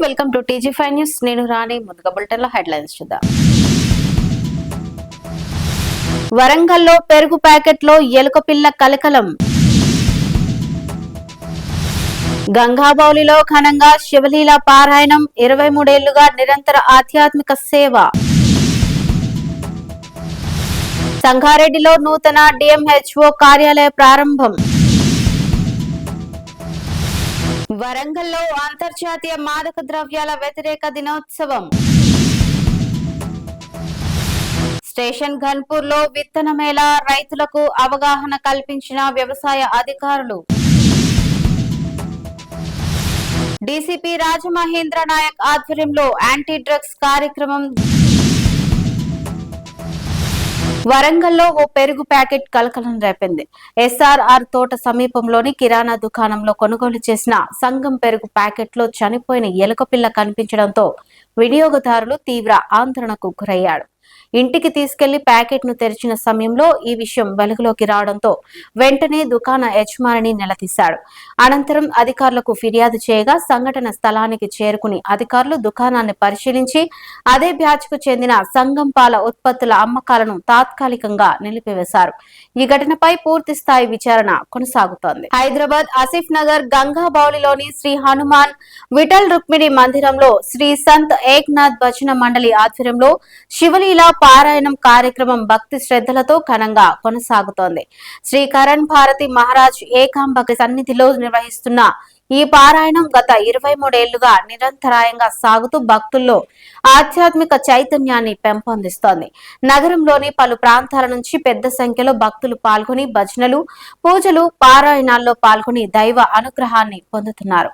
Welcome to టీజీ5 news. నేను రాణి. ముందుగా బులెటిన్లో హెడ్లైన్స్ చూద్దాం. వరంగల్లో పెరుగు ప్యాకెట్లో ఎలుక పిల్ల కలకలం. గంగాబౌలిలో ఘనంగా శివలీల పారాయణం. 23 ఏళ్లుగా నిరంతర ఆధ్యాత్మిక సేవ. సంగారెడ్డిలో నూతన డిఎంహెచ్ఓ కార్యాలయ ప్రారంభం. వరంగల్లో అంతర్జాతీయ మాదక ద్రవ్యాల వ్యతిరేక దినోత్సవం. స్టేషన్ ఘన్పూర్ లో విత్తన మేళా, రైతులకు అవగాహన కల్పించిన వ్యవసాయ అధికారులు. డీసీపీ రాజమహేంద్ర నాయక్ ఆధ్వర్యంలో యాంటీ డ్రగ్స్ కార్యక్రమం. వరంగల్లో ఓ పెరుగు ప్యాకెట్ కలకలం రేపింది. ఎస్ఆర్ఆర్ తోట సమీపంలోని కిరాణా దుకాణంలో కొనుగోలు చేసిన సంగం పెరుగు ప్యాకెట్లో చనిపోయిన ఎలుక పిల్ల కనిపించడంతో వినియోగదారులు తీవ్ర ఆందోళనకు గురయ్యాడు. ఇంటికి తీసుకెళ్లి ప్యాకెట్ ను తెరిచిన సమయంలో ఈ విషయం వెలుగులోకి రావడంతో వెంటనే దుకాణ యజమానిని నిలదీశాడు. అనంతరం అధికారులకు ఫిర్యాదు చేయగా సంఘటన స్థలానికి చేరుకుని అధికారులు దుకాణాన్ని పరిశీలించి అదే బ్యాచ్ కు చెందిన సంగం పాల ఉత్పత్తుల అమ్మకాలను తాత్కాలికంగా నిలిపివేశారు. ఈ ఘటనపై పూర్తి స్థాయి విచారణ కొనసాగుతోంది. హైదరాబాద్ ఆసిఫ్ నగర్ గంగాబౌలిలోని శ్రీ హనుమాన్ విఠల్ రుక్మిణి మందిరంలో శ్రీ సంత్ ఏక్నాథ్ భజన మండలి ఆధ్వర్యంలో శివలీల పారాయణం కార్యక్రమం భక్తి శ్రద్ధలతో ఘనంగా కొనసాగుతోంది. శ్రీ కరణ్ భారతి మహారాజ్ ఏకాంబక సన్నిధిలో నిర్వహిస్తున్న ఈ పారాయణం గత 23 ఏళ్లుగా నిరంతరాయంగా సాగుతూ భక్తుల్లో ఆధ్యాత్మిక చైతన్యాన్ని పెంపొందిస్తోంది. నగరంలోని పలు ప్రాంతాల నుంచి పెద్ద సంఖ్యలో భక్తులు పాల్గొని భజనలు, పూజలు, పారాయణాల్లో పాల్గొని దైవ అనుగ్రహాన్ని పొందుతున్నారు.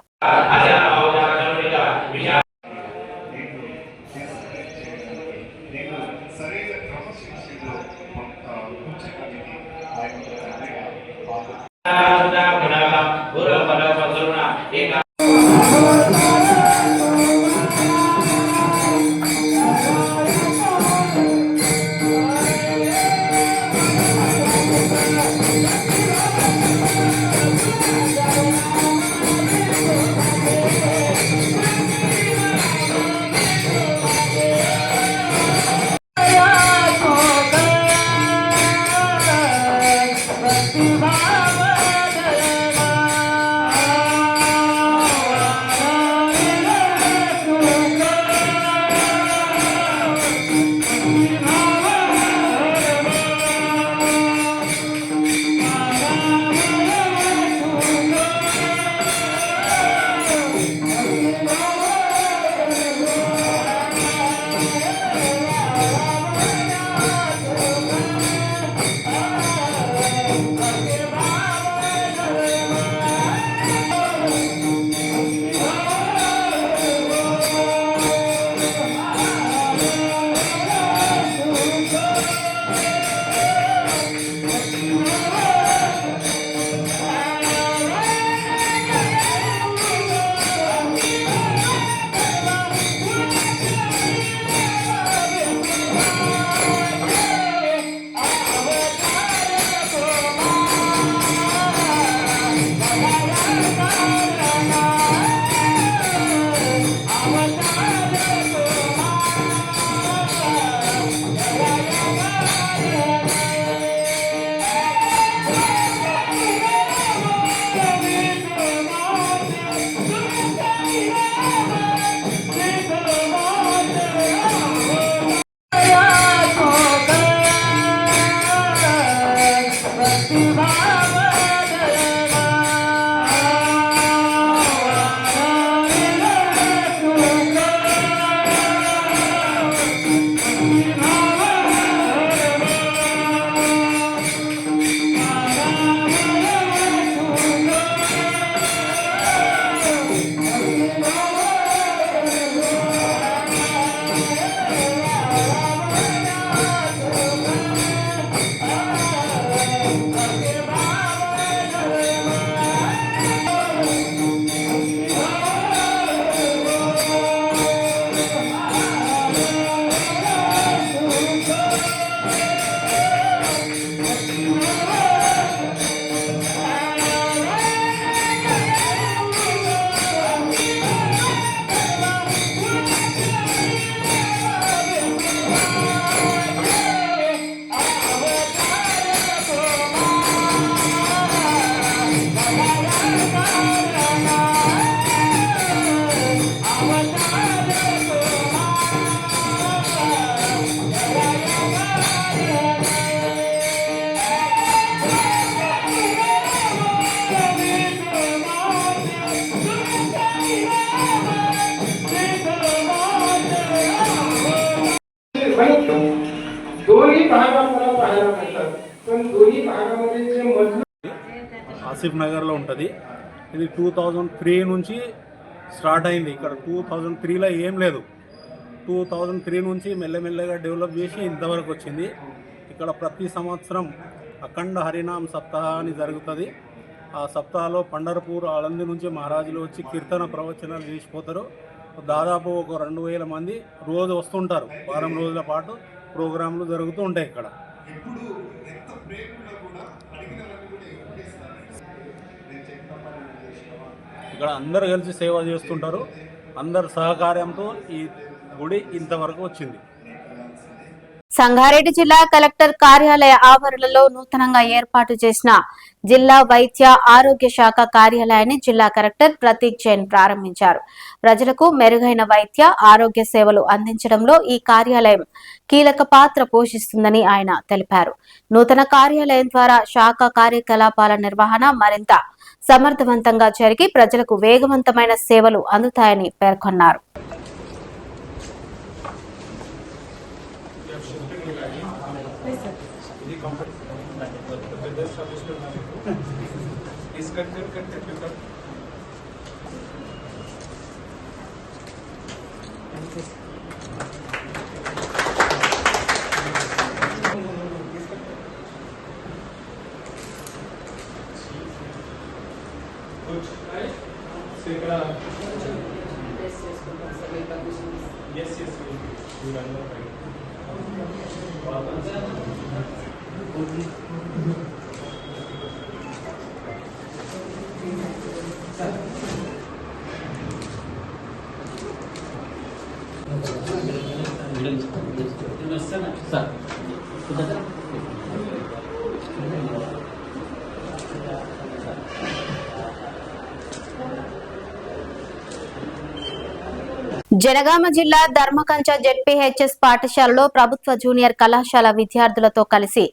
ఆసిఫ్ నగర్లో ఉంటుంది. ఇది 2003 నుంచి స్టార్ట్ అయింది. ఇక్కడ 2003లో ఏం లేదు. 2003 నుంచి మెల్లమెల్లగా డెవలప్ చేసి ఇంతవరకు వచ్చింది. ఇక్కడ ప్రతి సంవత్సరం అఖండ హరినామ్ సప్తాహ అని జరుగుతుంది. ఆ సప్తాహలో పండర్పూర్ ఆలంది నుంచి మహారాజులు వచ్చి కీర్తన ప్రవచనాలు చేసిపోతారు. దాదాపు ఒక 2000 మంది రోజు వస్తుంటారు. వారం రోజుల పాటు ప్రోగ్రాంలు జరుగుతూ ఉంటాయి. ఇక్కడ అందరు కలిసి సేవ చేస్తుంటారు. అందరు సహకార్యంతో ఈ గుడి ఇంతవరకు వచ్చింది. సంగారెడ్డి జిల్లా కలెక్టర్ కార్యాలయ ఆవరణలో నూతనంగా ఏర్పాటు చేసిన జిల్లా వైద్య ఆరోగ్య శాఖ కార్యాలయాన్ని జిల్లా కలెక్టర్ ప్రతీక్ జైన్ ప్రారంభించారు. ప్రజలకు మెరుగైన వైద్య ఆరోగ్య సేవలు అందించడంలో ఈ కార్యాలయం కీలక పాత్ర పోషిస్తుందని ఆయన తెలిపారు. నూతన కార్యాలయం ద్వారా శాఖ కార్యకలాపాల నిర్వహణ మరింత సమర్థవంతంగా జరిగి ప్రజలకు వేగవంతమైన సేవలు అందుతాయని పేర్కొన్నారు. జనగామ జిల్లా ధర్మకంచ జెడ్పీహెచ్ఎస్ పాఠశాలలో ప్రభుత్వ జూనియర్ కళాశాల విద్యార్థులతో కలిసి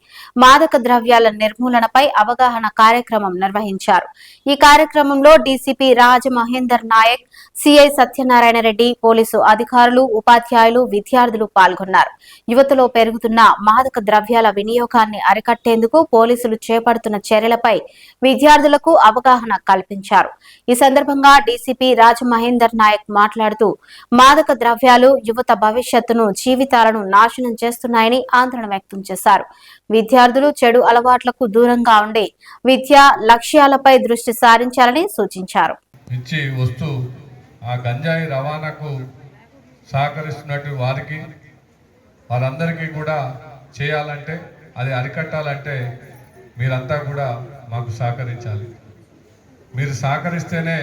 మాదక ద్రవ్యాల నిర్మూలనపై అవగాహన కార్యక్రమం నిర్వహించారు. ఈ కార్యక్రమంలో DCP Raj Mahender Nayak, CI Satyanarayana Reddy, police అధికారులు, ఉపాధ్యాయులు, విద్యార్థులు పాల్గొన్నారు. యువతలో పెరుగుతున్న మాదక ద్రవ్యాల వినియోగాన్ని అరికట్టేందుకు పోలీసులు చేపడుతున్న చర్యలపై విద్యార్థులకు అవగాహన కల్పించారు. ఈ సందర్భంగా డీసీపీ రాజ్ మహేందర్ నాయక్ మాట్లాడుతూ మాదక ద్రవ్యాలు యువత భవిష్యత్తును, జీవితాలను నాశనం చేస్తున్నాయని ఆందోళన వ్యక్తం చేశారు. విద్యార్థులు చెడు అలవాట్లకు దూరంగా ఉండి విద్యా లక్ష్యాలపై దృష్టి సారించాలని సూచించారు. ఇచ్చి వస్తూ ఆ గంజాయి రవాణాకు సహకరిస్తున్నట్టు వారందరికీ కూడా చేయాలంటే, అది అరికట్టాలంటే మీరంతా కూడా మాకు సహకరించాలి. మీరు సహకరిస్తేనే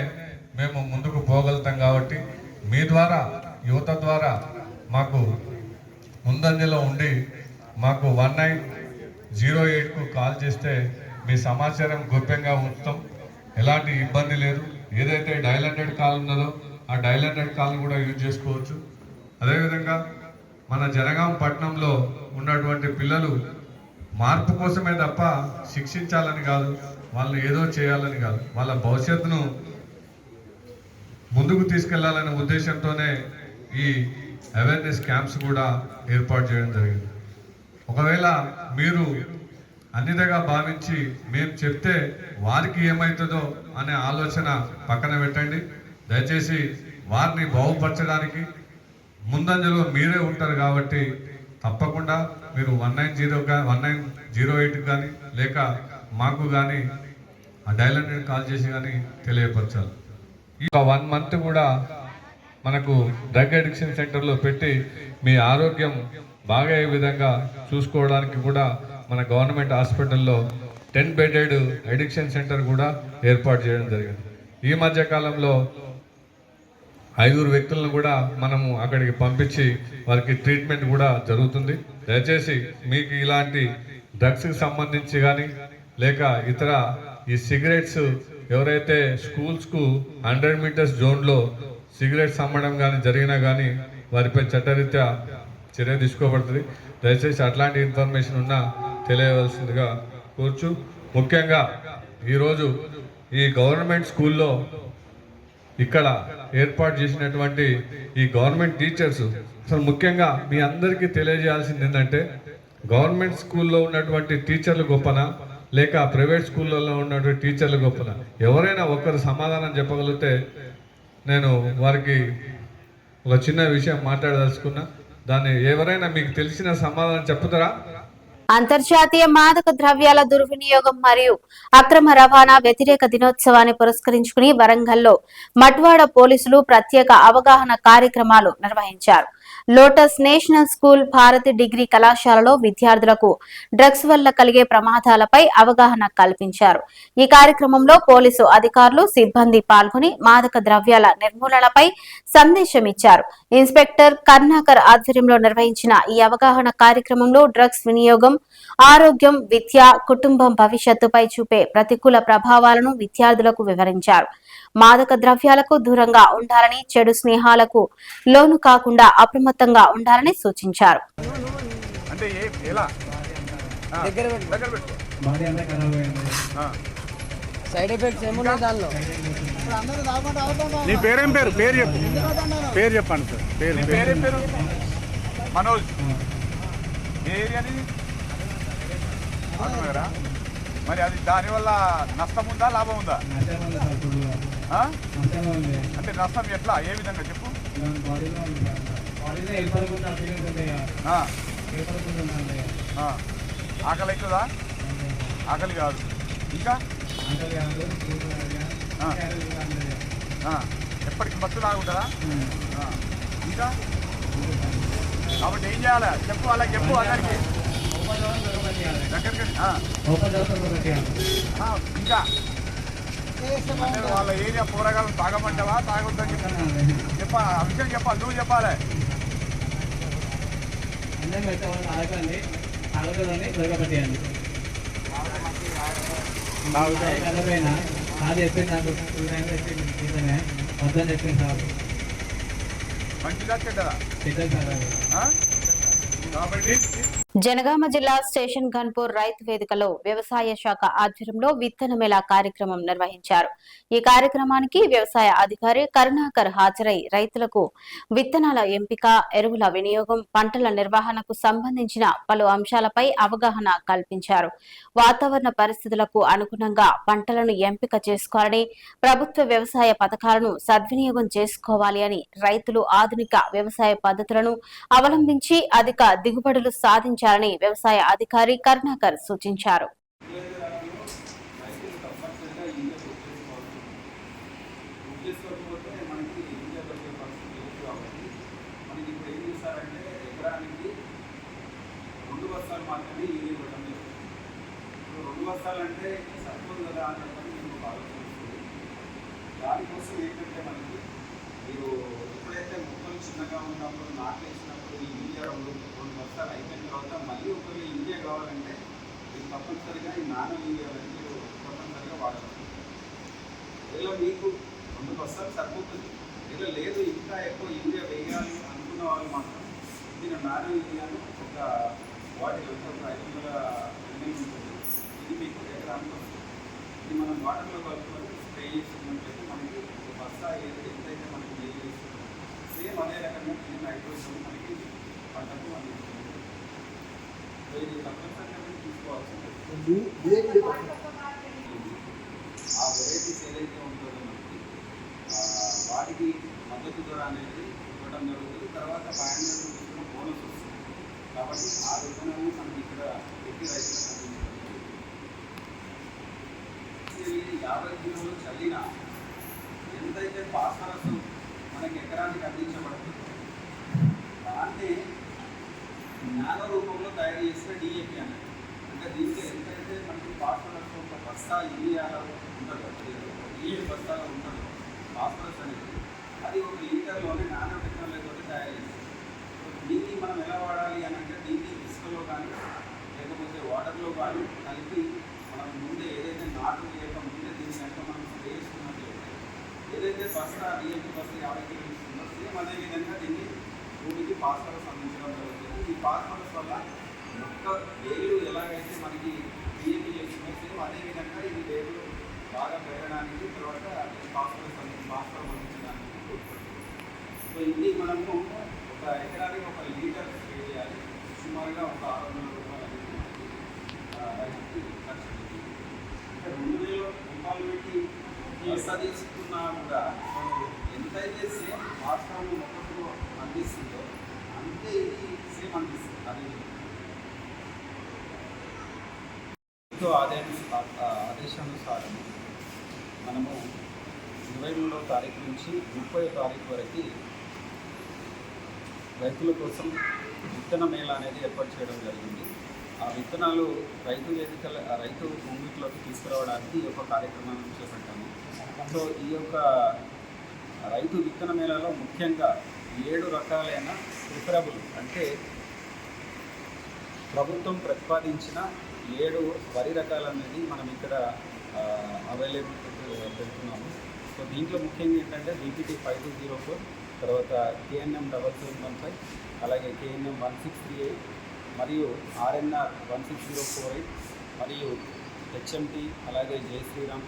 మేము ముందుకు పోగలుగుతాం. కాబట్టి మీ ద్వారా, యువత ద్వారా మాకు ముందంజలో ఉండి మాకు 1908కు కాల్ చేస్తే మీ సమాచారం గోప్యంగా ఉంచుతాం. ఎలాంటి ఇబ్బంది లేదు. ఏదైతే డయల్ 100 కాల్ ఉన్నదో ఆ డయల్ 100 కాల్ని కూడా యూజ్ చేసుకోవచ్చు. అదేవిధంగా మన జనగాం పట్టణంలో ఉన్నటువంటి పిల్లలు మార్పు కోసమే తప్ప శిక్షించాలని కాదు, వాళ్ళని ఏదో చేయాలని కాదు, వాళ్ళ భవిష్యత్తును ముందుకు తీసుకెళ్లాలనే ఉద్దేశంతోనే ఈ అవేర్నెస్ క్యాంప్స్ కూడా ఏర్పాటు చేయడం జరిగింది. ఒకవేళ మీరు అన్నిదగా భావించి మేము చెప్తే వారికి ఏమవుతుందో అనే ఆలోచన పక్కన పెట్టండి. దయచేసి వారిని బాగుపరచడానికి ముందంజలో మీరే ఉంటారు. కాబట్టి తప్పకుండా మీరు 1908 కానీ లేక మాకు కానీ ఆ డయల్ 100 కాల్ చేసి కానీ తెలియపరచాలి. ఈ 1 మంత్ కూడా మనకు డ్రగ్ అడిక్షన్ సెంటర్లో పెట్టి మీ ఆరోగ్యం బాగా అయ్యే విధంగా చూసుకోవడానికి కూడా మన గవర్నమెంట్ హాస్పిటల్లో 10 బెడెడ్ అడిక్షన్ సెంటర్ కూడా ఏర్పాటు చేయడం జరిగింది. ఈ మధ్య కాలంలో 5 వ్యక్తులను కూడా మనము అక్కడికి పంపించి వారికి ట్రీట్మెంట్ కూడా జరుగుతుంది. దయచేసి మీకు ఇలాంటి డ్రగ్స్కి సంబంధించి కానీ లేక ఇతర ఈ సిగరెట్స్ ఎవరైతే స్కూల్స్కు 100 మీటర్స్ జోన్లో సిగరెట్స్ అమ్మడం కానీ జరిగినా కానీ వారిపై చట్టరీత్యా చర్య తీసుకోబడుతుంది. దయచేసి అట్లాంటి ఇన్ఫర్మేషన్ ఉన్నా తెలియవలసిందిగా కోరుచు. ముఖ్యంగా ఈరోజు ఈ గవర్నమెంట్ స్కూల్లో ఇక్కడ ఏర్పాటు చేసినటువంటి ఈ గవర్నమెంట్ టీచర్స్, అసలు ముఖ్యంగా మీ అందరికీ తెలియజేయాల్సింది ఏంటంటే, గవర్నమెంట్ స్కూల్లో ఉన్నటువంటి టీచర్లు గొప్పనా లేక ప్రైవేట్ స్కూళ్ళల్లో ఉన్నటువంటి టీచర్లు గొప్పలా? ఎవరైనా ఒక్కరు సమాధానం చెప్పగలిగితే నేను వారికి ఒక చిన్న విషయం మాట్లాడదలుచుకున్నా. దాన్ని ఎవరైనా మీకు తెలిసిన సమాధానం చెప్తారా? అంతర్జాతీయ మాదక ద్రవ్యాల దుర్వినియోగం మరియు అక్రమ రవాణా వ్యతిరేక దినోత్సవాన్ని పురస్కరించుకుని వరంగల్లో మట్వాడ పోలీసులు ప్రత్యేక అవగాహన కార్యక్రమాలు నిర్వహించారు. Lotus National School Bharati degree కళాశాలలో విద్యార్థులకు డ్రగ్స్ వల్ల కలిగే ప్రమాదాలపై అవగాహన కల్పించారు. ఈ కార్యక్రమంలో పోలీసు అధికారులు సిబ్బంది పాల్గొని మాదక ద్రవ్యాల నిర్మూలనపై సందేశం ఇచ్చారు. ఇన్స్పెక్టర్ కర్ణాకర్ ఆధ్వర్యంలో నిర్వహించిన ఈ అవగాహన కార్యక్రమంలో డ్రగ్స్ వినియోగం, ఆరోగ్యం, విద్య, కుటుంబం భవిష్యత్తుపై చూపే ప్రతికూల ప్రభావాలను విద్యార్థులకు వివరించారు. మాదక ద్రవ్యాలకు దూరంగా ఉండాలని, చెడు స్నేహాలకు లోను కాకుండా అప్రమత్తంగా ఉండాలని సూచించారు. సైడ్ ఎఫెక్ట్స్ ఏమున్నాయి దానిలో? నీ పేరేం పేరు? పేరు చెప్పు. పేరు చెప్పండి సార్. పేరేం పేరు? మనోజ్. ఏరియాని మరి అది దానివల్ల నష్టం ఉందా, లాభం ఉందా? అంటే నష్టం ఎట్లా, ఏ విధంగా చెప్పు. ఆకలి అవుతుందా? ఆకలి కాదు. ఇంకా ఎప్పటికి మత్తు లాగుంటుందా? ఇంకా కాబట్టి ఏం చేయాలి చెప్పు, అలా చెప్పు అందరికి. ఇంకా అంటే వాళ్ళ ఏరియా కూరగాయలు తాగమంటావా, తాగొద్దని చెప్పాలి. ఆ విషయం చెప్పాలి, నువ్వు చెప్పాలి. మంచిదా చెడ్డదా? కాబట్టి జనగామ జిల్లా స్టేషన్ గన్పూర్ రైతు వేదికలో వ్యవసాయ శాఖ ఆధ్వర్యంలో విత్తన మేళా కార్యక్రమం నిర్వహించారు. ఈ కార్యక్రమానికి వ్యవసాయ అధికారి కరుణాకర్ హాజరై రైతులకు విత్తనాల ఎంపిక, ఎరువుల వినియోగం, పంటల నిర్వహణకు సంబంధించిన పలు అంశాలపై అవగాహన కల్పించారు. వాతావరణ పరిస్థితులకు అనుగుణంగా పంటలను ఎంపిక చేసుకోవాలని, ప్రభుత్వ వ్యవసాయ పథకాలను సద్వినియోగం చేసుకోవాలి అని, రైతులు ఆధునిక వ్యవసాయ పద్ధతులను అవలంబించి అధిక దిగుబడులు సాధించాలని వ్యవసాయ అధికారి కరుణాకర్ సూచించారు. దానికోసం ఏంటంటే మనకి మీరు ఎప్పుడైతే మొక్కలు చిన్నగా ఉన్నప్పుడు నాటేసినప్పుడు ఈ యూరియా 2 బస్తాలు అయిపోయిన తర్వాత మళ్ళీ ఒకవేళ యూరియా కావాలంటే మీరు తప్పనిసరిగా ఈ నానో యూరియా మీరు తప్పనిసరిగా వాడాలి. ఇలా మీకు 2 బస్తాలు సరిపోతుంది. ఇలా లేదు ఇంకా ఎక్కువ యూరియా వేయాలి అనుకున్న వాళ్ళు మాత్రం దీని నానో యూరియాను ఒక వాటిలో ఒక 500 ml ఉంటుంది. ఇది మీకు ఎకరానికి వస్తుంది. ఇది మనం వాటర్లో కలుపుకొని స్ప్రే చేస్తున్నట్లయితే మనకి ఒక బస్తా ఎంతైతే మనకి నీళ్ళు వేస్తుందో సేమ్ అదే రకంగా దీని నైట్రోజన్ మనకి పంటకు అందిస్తుంది. సో ఇది తప్పనిసరిగా తీసుకోవాల్సింది. ఆ వెరైటీస్ ఏదైతే ఉంటుందో మనకి వాటికి మద్దతు ధర అనేది ఇవ్వడం జరుగుతుంది. తర్వాత ఫైనాన్స్ బోనస్ వస్తుంది. కాబట్టి ఆ విధానాన్ని మనకి ఇక్కడ పెట్టి రైతులకు అందించడం 50 కిలోలు చల్లిన ఎంతైతే ఫాస్ఫరస్ మనకి ఎకరానికి అందించబడుతుందో దాన్ని నానో రూపంలో తయారు చేసిన డిఏపి అనేది. అంటే దీనికి ఎంతైతే మనకి ఫాస్ఫరస్ ఒక బస్తా యూరియాలో ఉంటుందో, డిఏపి బస్తాలో ఉంటుందో ఫాస్ఫరస్ అనేది, అది 1 లీటర్లోనే నానో టెక్నాలజీతో తయారు చేస్తుంది. దీన్ని మనం ఎలా వాడాలి అని అంటే దీన్ని ఇసుకలో కానీ లేకపోతే వాటర్లో కానీ కలిపి మనం ముందే ఏదైతే నాటు వేయక ముందే దీన్ని కనుక మనం స్ప్రే చేసుకున్నట్లయితే ఏదైతే బస్తా డిఏపి బస్తా 50 కిలోలు ఇస్తుందో సేమ్ అదేవిధంగా దీన్ని భూమికి ఫాస్ఫరస్ అందించడం జరుగుతుంది. ఈ ఫాస్ఫరస్ వల్ల మొక్క వేళ్ళు ఎలాగైతే మనకి డిఏపి చేస్తుందో సేమ్ అదేవిధంగా ఇది వేళ్ళు బాగా పెరగడానికి తర్వాత ఫాస్ఫరస్ అందించడానికి ఉపయోగపడుతుంది. సో ఇది మనము ఒక ఎకరానికి 1 లీటర్ స్ప్రే చేయాలి. సుమారుగా ఒక 600 రూపాయలు రైతుకి ఖర్చు. రూపాయలు పెట్టి ఎంత తీసుకున్నా కూడా ఎంతైతే సేమ్ వాస్తవం మొక్కలో అందిస్తుందో అంతే ఇది సేమ్ అందిస్తుంది. అది ఆదేశానుసారం మనము 23వ తారీఖు నుంచి 30వ తారీఖు వరకు రైతుల కోసం విత్తన మేళ అనేది ఏర్పాటు చేయడం జరిగింది. ఆ విత్తనాలు రైతు భూమిలోకి తీసుకురావడానికి ఈ యొక్క కార్యక్రమాన్ని చేపట్టాము. సో ఈ యొక్క రైతు విత్తన మేళలో ముఖ్యంగా 7 రకాలైన ప్రిఫరబుల్ అంటే ప్రభుత్వం ప్రతిపాదించిన 7 వరి రకాలు అనేది మనం ఇక్కడ అవైలబుల్ పెడుతున్నాము. సో దీంట్లో ముఖ్యంగా ఏంటంటే BPT 5204, తర్వాత KNM 7715, అలాగే KNM 1638 మరియు RNR 16048 మరియు HMT, అలాగే జై శ్రీరామ్,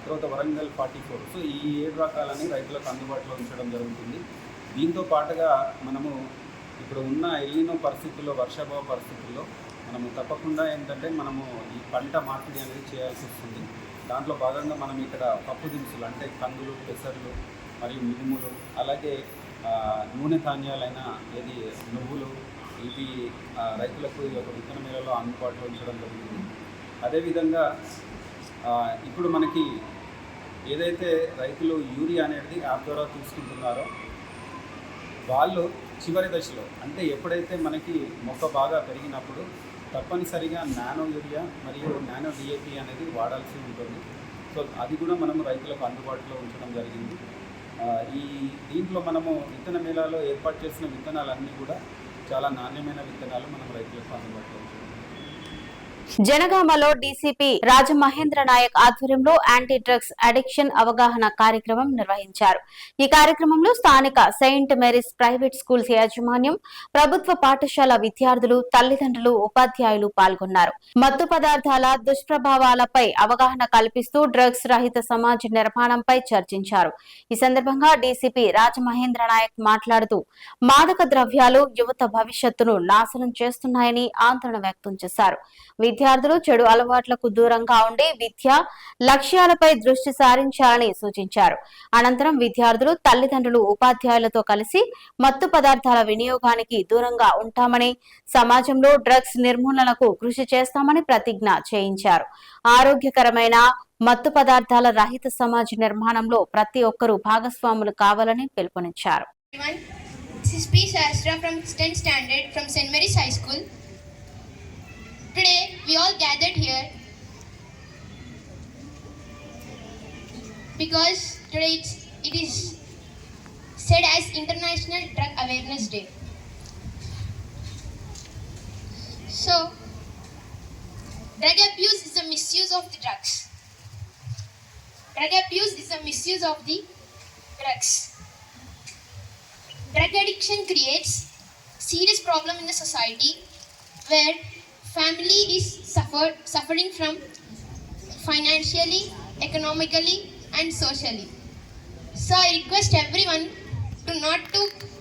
తర్వాత వరంగల్ 44. సో ఈ 7 రకాలని రైతులకు అందుబాటులో ఉంచడం జరుగుతుంది. దీంతో పాటుగా మనము ఇప్పుడు ఉన్న ఎల్నినో పరిస్థితుల్లో, వర్షాభావ పరిస్థితుల్లో మనము తప్పకుండా ఏంటంటే మనము ఈ పంట మార్పిడి అనేది చేయాల్సి వస్తుంది. దాంట్లో భాగంగా మనం ఇక్కడ పప్పు దినుసులు అంటే కందులు, పెసర్లు మరియు మినుములు, అలాగే నూనె ధాన్యాలైన నువ్వులు, ఇవి రైతులకు ఈ యొక్క విత్తన మేళలో అందుబాటులో ఉంచడం జరుగుతుంది. అదేవిధంగా ఇప్పుడు మనకి ఏదైతే రైతులు యూరియా అనేది యాప్ ద్వారా తీసుకుంటున్నారో వాళ్ళు చివరి దశలో అంటే ఎప్పుడైతే మనకి మొక్క బాగా పెరిగినప్పుడు తప్పనిసరిగా నానో యూరియా మరియు నానో DAP అనేది వాడాల్సి ఉంటుంది. సో అది కూడా మనము రైతులకు అందుబాటులో ఉంచడం జరిగింది. దీంట్లో మనము విత్తన మేళాలో ఏర్పాటు చేసిన విత్తనాలన్నీ కూడా చాలా నాణ్యమైన విత్తనాలు మనం రైతులకు అందుబాటులో ఉంచడం. జనగామలో డీసీపీ రాజమహేంద్ర నాయక్ ఆధ్వర్యంలో యాంటీ డ్రగ్స్ అడిక్షన్ అవగాహన కార్యక్రమం నిర్వహించారు. ఈ కార్యక్రమంలో స్థానిక సెయింట్ మేరీస్ ప్రైవేట్ స్కూల్స్ యాజమాన్యం, ప్రభుత్వ పాఠశాల విద్యార్థులు, తల్లిదండ్రులు, ఉపాధ్యాయులు పాల్గొన్నారు. మత్తు పదార్థాల దుష్ప్రభావాలపై అవగాహన కల్పిస్తూ డ్రగ్స్ రహిత సమాజ నిర్మాణంపై చర్చించారు. ఈ సందర్భంగా డీసీపీ రాజమహేంద్ర నాయక్ మాట్లాడుతూ మాదక ద్రవ్యాలు యువత భవిష్యత్తును నాశనం చేస్తున్నాయని ఆందోళన వ్యక్తం చేశారు. విద్యార్థులు చెడు అలవాట్లకు దూరంగా ఉండి విద్యా లక్ష్యాలపై దృష్టి సారించాలని సూచించారు. అనంతరం విద్యార్థులు, తల్లిదండ్రులు, ఉపాధ్యాయులతో కలిసి మత్తు పదార్థాల వినియోగానికి దూరంగా ఉంటామని, సమాజంలో డ్రగ్స్ నిర్మూలనకు కృషి చేస్తామని ప్రతిజ్ఞ చేయించారు. ఆరోగ్యకరమైన మత్తు పదార్థాల రహిత సమాజ నిర్మాణంలో ప్రతి ఒక్కరూ భాగస్వాములు కావాలని పిలుపునిచ్చారు. This is P. Sastra from 10th standard from St. Mary's High School. Today we all gathered here because today it is said as International Drug Awareness Day. So, drug abuse is a misuse of the drugs. Drug abuse is a misuse of the drugs. Drug addiction creates serious problem in the society where family is suffering from financially, economically and socially. So I request everyone to not to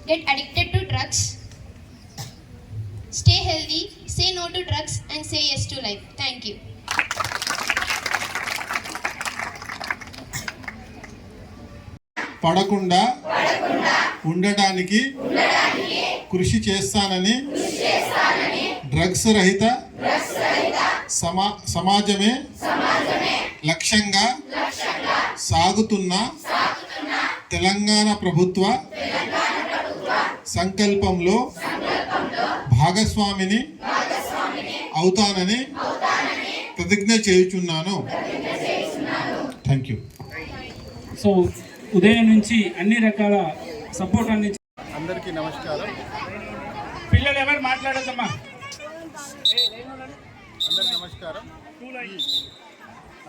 get addicted to drugs. Stay healthy, say no to drugs and say yes to life. Thank you. పడకుండా ఉండటానికి కృషి చేస్తానని drugs రహిత సమాజమే లక్ష్యంగా సాగుతున్న తెలంగాణ ప్రభుత్వ సంకల్పంలో భాగస్వామిని అవుతానని ప్రతిజ్ఞ చేయుచున్నాను. Thank you. సో ఉదయం నుంచి అన్ని రకాల సపోర్ట్ అందించి అందరికీ నమస్కారం. పిల్లలు ఎవరు మాట్లాడద్దమ్మా. అందరికీ నమస్కారం.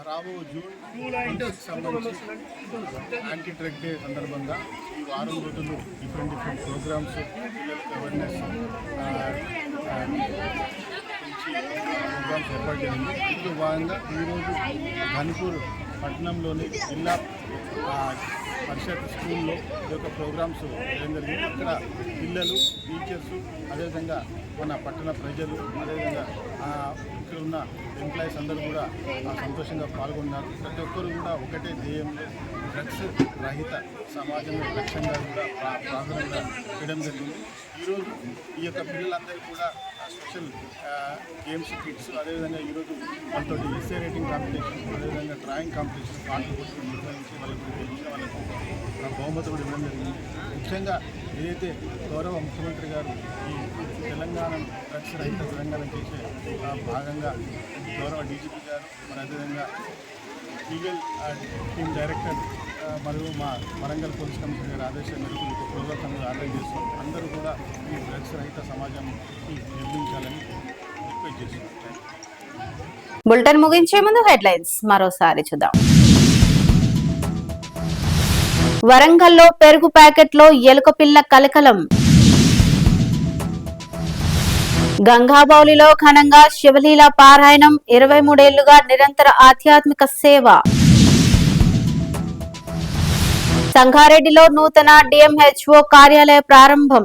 రాబో జూన్ సంబంధించి యాంటీ డ్రగ్ డే సందర్భంగా ఈ వారం రోజులు డిఫరెంట్ ప్రోగ్రామ్స్, అవేర్నెస్ ప్రోగ్రామ్స్ ఏర్పాటు చేయండి. ఇందులో భాగంగా ఈరోజు ఘన్పూర్ పట్టణంలోని జిల్లా పరిషత్ స్కూల్లో ఈ యొక్క ప్రోగ్రామ్స్ చేయడం జరిగింది. ఇక్కడ పిల్లలు, టీచర్స్, అదేవిధంగా మన పట్టణ ప్రజలు, అదేవిధంగా ఇక్కడ ఉన్న ఎంప్లాయీస్ అందరూ కూడా సంతోషంగా పాల్గొన్నారు. ప్రతి ఒక్కరు కూడా ఒకటే ధ్యేయంలో డ్రగ్స్ రహిత సమాజం లక్ష్యంగా కూడా ప్రాధాన్యత చేయడం జరిగింది. ఈరోజు ఈ యొక్క పిల్లలందరూ కూడా స్పెషల్ గేమ్స్ కిట్స్, అదేవిధంగా ఈరోజు వాళ్ళతో ఎస్ఏ రైటింగ్ కాంపిటీషన్, అదేవిధంగా డ్రాయింగ్ కాంపిటీషన్ పాటలు కొట్టుకుని నిర్వహించి వాళ్ళకు గెలిచిన వాళ్ళకు బహుమతి కూడా ఇవ్వడం జరిగింది. ముఖ్యంగా ఏదైతే గౌరవ ముఖ్యమంత్రి గారు ఈ తెలంగాణ డ్రగ్స్ రహిత తెలంగాణ చేసే భాగంగా గౌరవ డీజీపీ గారు, మరి అదేవిధంగా లీగల్ టీమ్ డైరెక్టర్ మరియు మా వరంగల్ పోలీస్ కమిషనర్ గారి ఆదేశాల మేరకు ఈ ప్రోగ్రామ్ ఆర్గనైజ్ చేస్తాం. అందరూ కూడా ఈ డ్రగ్స్ రహిత సమాజాన్ని నిర్మించాలని రిక్వెస్ట్ చేస్తున్నాం. బులెటిన్ ముగించే ముందు హెడ్లైన్స్ మరోసారి చూద్దాం. వరంగల్లో పెరుగు ప్యాకెట్లో ఎలుక పిల్ల కలకలం. గంగాబౌలిలో ఘనంగా శివలీల పారాయణం, 23 ఏళ్లుగా నిరంతర ఆధ్యాత్మిక సేవ. సంగారెడ్డిలో నూతన డిఎంహెచ్ఓ కార్యాలయ ప్రారంభం.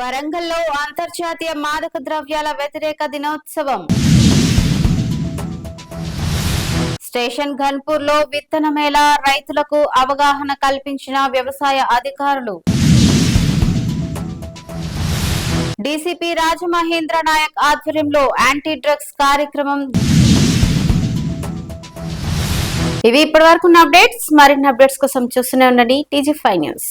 వరంగల్లో అంతర్జాతీయ మాదక ద్రవ్యాల వ్యతిరేక దినోత్సవం. స్టేషన్ ఘన్పూర్ లో విత్తన మేళా, రైతులకు అవగాహన కల్పించిన వ్యవసాయ అధికారులు. డీసీపీ రాజమహేంద్ర నాయక్ ఆధ్వర్యంలో యాంటీ డ్రగ్స్ కార్యక్రమం. ఇవి ఇప్పటివరకు అప్డేట్స్. మరిన్ని అప్డేట్స్ కోసం చూస్తూనే ఉండండి TG5 న్యూస్.